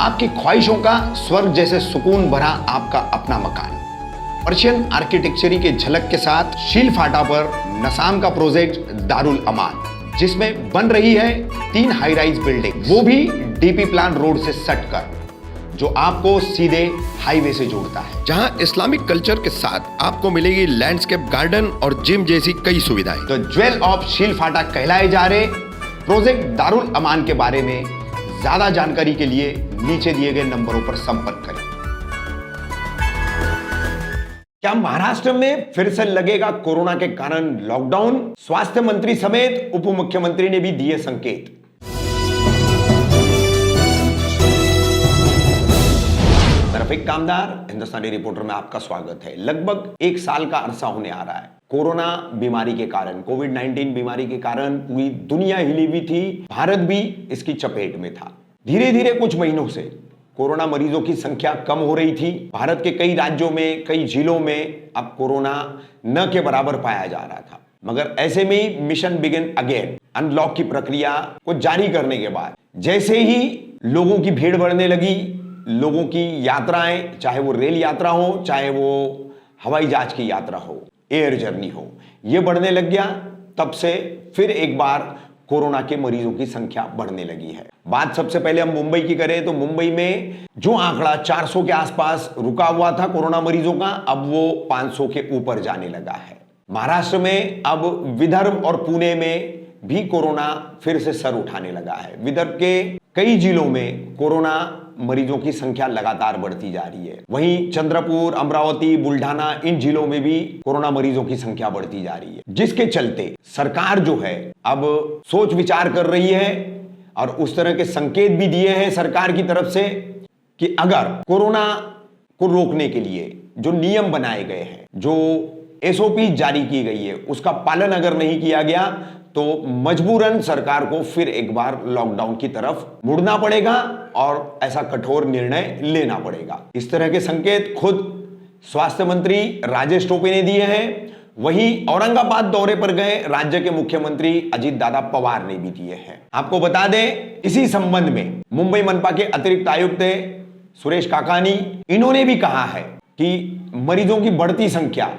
आपकी ख्वाहिशों का स्वर्ग जैसे सुकून भरा आपका अपना मकान। पर्शियन आर्किटेक्चरी के झलक के साथ शील फाटा पर नसाम का प्रोजेक्ट दारुल अमान, जिसमें बन रही है 3 हाई राइज बिल्डिंग, वो भी डीपी प्लान रोड से सट कर, जो आपको सीधे हाईवे से जोड़ता है, जहां इस्लामिक कल्चर के साथ आपको मिलेगी लैंडस्केप गार्डन और जिम जैसी कई सुविधाएं। तो ज्वेल ऑफ शील फाटा कहलाए जा रहे प्रोजेक्ट दारुल अमान के बारे में ज्यादा जानकारी के लिए नीचे दिए गए नंबरों पर संपर्क करें। क्या महाराष्ट्र में फिर से लगेगा कोरोना के कारण लॉकडाउन? स्वास्थ्य मंत्री समेत उप मुख्यमंत्री ने भी दिए संकेत। रफीक कामदार, हिंदुस्तानी रिपोर्टर में आपका स्वागत है। लगभग 1 साल का अरसा होने आ रहा है। कोरोना बीमारी के कारण, कोविड-19 बीमारी के कारण पूरी दुनिया हिली हुई थी, भारत भी इसकी चपेट में था। धीरे धीरे कुछ महीनों से कोरोना मरीजों की संख्या कम हो रही थी। भारत के कई राज्यों में, कई जिलों में अब कोरोना न के बराबर पाया जा रहा था। मगर ऐसे में ही मिशन बिगिन अगेन अनलॉक की प्रक्रिया को जारी करने के बाद जैसे ही लोगों की भीड़ बढ़ने लगी, लोगों की यात्राएं, चाहे वो रेल यात्रा हो, चाहे वो हवाई जहाज की यात्रा हो, एयर जर्नी हो, ये बढ़ने लग गया। तब से फिर एक बार कोरोना के मरीजों की संख्या बढ़ने लगी है। बात सबसे पहले हम मुंबई की करें तो मुंबई में जो आंकड़ा 400 के आसपास रुका हुआ था कोरोना मरीजों का, अब वो 500 के ऊपर जाने लगा है। महाराष्ट्र में अब विदर्भ और पुणे में भी कोरोना फिर से सर उठाने लगा है। विदर्भ के कई जिलों में कोरोना मरीजों की संख्या लगातार बढ़ती जा रही है। वहीं चंद्रपुर, अमरावती, बुल्ढाना, इन जिलों में भी कोरोना मरीजों की संख्या बढ़ती जा रही है, जिसके चलते सरकार जो है अब सोच विचार कर रही है और उस तरह के संकेत भी दिए हैं सरकार की तरफ से कि अगर कोरोना को रोकने के लिए जो नियम बनाए गए हैं, जो एसओपी जारी की गई है, उसका पालन अगर नहीं किया गया तो मजबूरन सरकार को फिर एक बार लॉकडाउन की तरफ मुड़ना पड़ेगा और ऐसा कठोर निर्णय लेना पड़ेगा। इस तरह के संकेत खुद स्वास्थ्य मंत्री राजेश टोपे ने दिए हैं। वहीं औरंगाबाद दौरे पर गए राज्य के मुख्यमंत्री अजित दादा पवार ने भी दिए हैं। आपको बता दें, इसी संबंध में मुंबई मनपा के अतिरिक्त आयुक्त सुरेश काकानी, इन्होंने भी कहा है कि मरीजों की बढ़ती संख्या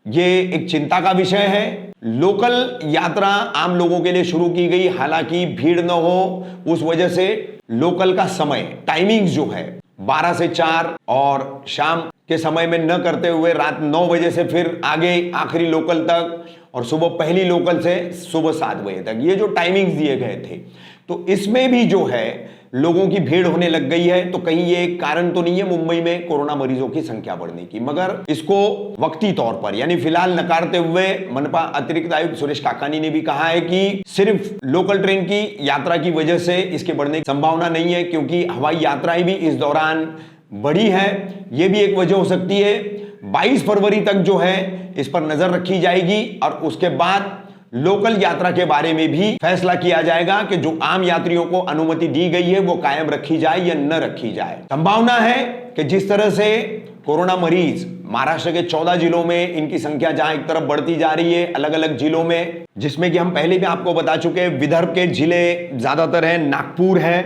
ये एक चिंता का विषय है। लोकल यात्रा आम लोगों के लिए शुरू की गई, हालांकि भीड़ न हो उस वजह से लोकल का समय, टाइमिंग्स जो है 12 से 4 और शाम के समय में न करते हुए रात 9 बजे से फिर आगे आखिरी लोकल तक और सुबह पहली लोकल से सुबह 7 बजे तक, ये जो टाइमिंग्स दिए गए थे, तो इसमें भी जो है लोगों की भीड़ होने लग गई है। तो कहीं ये एक कारण तो नहीं है मुंबई में कोरोना मरीजों की संख्या बढ़ने की, मगर इसको वक्ती तौर पर यानी फिलहाल नकारते हुए मनपा अतिरिक्त आयुक्त सुरेश काकानी ने भी कहा है कि सिर्फ लोकल ट्रेन की यात्रा की वजह से इसके बढ़ने की संभावना नहीं है, क्योंकि हवाई यात्राएं भी इस दौरान बढ़ी है। यह भी एक वजह हो सकती है। 22 फरवरी तक जो है इस पर नजर रखी जाएगी और उसके बाद लोकल यात्रा के बारे में भी फैसला किया जाएगा कि जो आम यात्रियों को अनुमति दी गई है वो कायम रखी जाए या न रखी जाए। संभावना है कि जिस तरह से कोरोना मरीज महाराष्ट्र के 14 जिलों में इनकी संख्या जहां एक तरफ बढ़ती जा रही है अलग अलग जिलों में, जिसमें कि हम पहले भी आपको बता चुके हैं, विदर्भ के जिले ज्यादातर है, नागपुर है,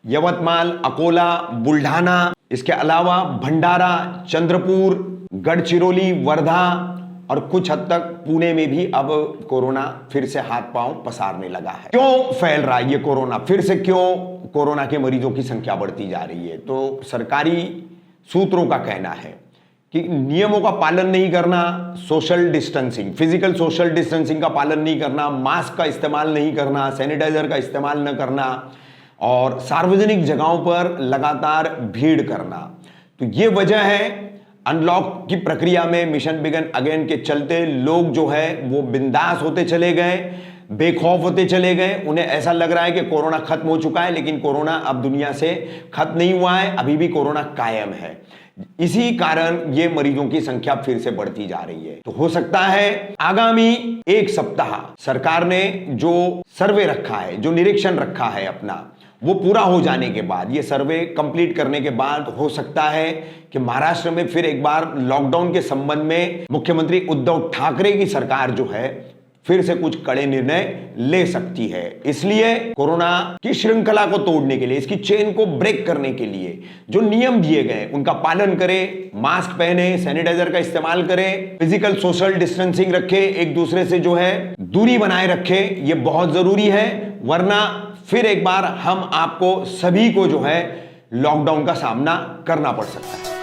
यवतमाल, अकोला, बुल्ढाना, इसके अलावा भंडारा, चंद्रपुर, गढ़चिरौली, वर्धा और कुछ हद तक पुणे में भी अब कोरोना फिर से हाथ पांव पसारने लगा है। क्यों फैल रहा है ये कोरोना? फिर से क्यों कोरोना के मरीजों की संख्या बढ़ती जा रही है? तो सरकारी सूत्रों का कहना है कि नियमों का पालन नहीं करना, social distancing, physical social distancing का पालन नहीं करना, मास्क का इस्तेमाल नहीं करना, सैनिटाइजर का इस्तेमाल न करना और सार्वजनिक जगहों पर लगातार भीड़ करना, तो ये वजह है। अनलॉक की प्रक्रिया में मिशन बिगन अगेन के चलते लोग जो है वो बिंदास होते चले गए, बेखौफ होते चले गए। उन्हें ऐसा लग रहा है कि कोरोना खत्म हो चुका है, लेकिन कोरोना अब दुनिया से खत्म नहीं हुआ है, अभी भी कोरोना कायम है। इसी कारण ये मरीजों की संख्या फिर से बढ़ती जा रही है। तो हो सकता है आगामी 1 सप्ताह सरकार ने जो सर्वे रखा है, जो निरीक्षण रखा है अपना, वो पूरा हो जाने के बाद, ये सर्वे कंप्लीट करने के बाद हो सकता है कि महाराष्ट्र में फिर एक बार लॉकडाउन के संबंध में मुख्यमंत्री उद्धव ठाकरे की सरकार जो है फिर से कुछ कड़े निर्णय ले सकती है। इसलिए कोरोना की श्रृंखला को तोड़ने के लिए, इसकी चेन को ब्रेक करने के लिए जो नियम दिए गए उनका पालन करें, मास्क पहने, सैनिटाइजर का इस्तेमाल करें, फिजिकल सोशल डिस्टेंसिंग रखें, एक दूसरे से जो है दूरी बनाए रखें, यह बहुत जरूरी है। वरना फिर एक बार हम आपको सभी को जो है लॉकडाउन का सामना करना पड़ सकता है।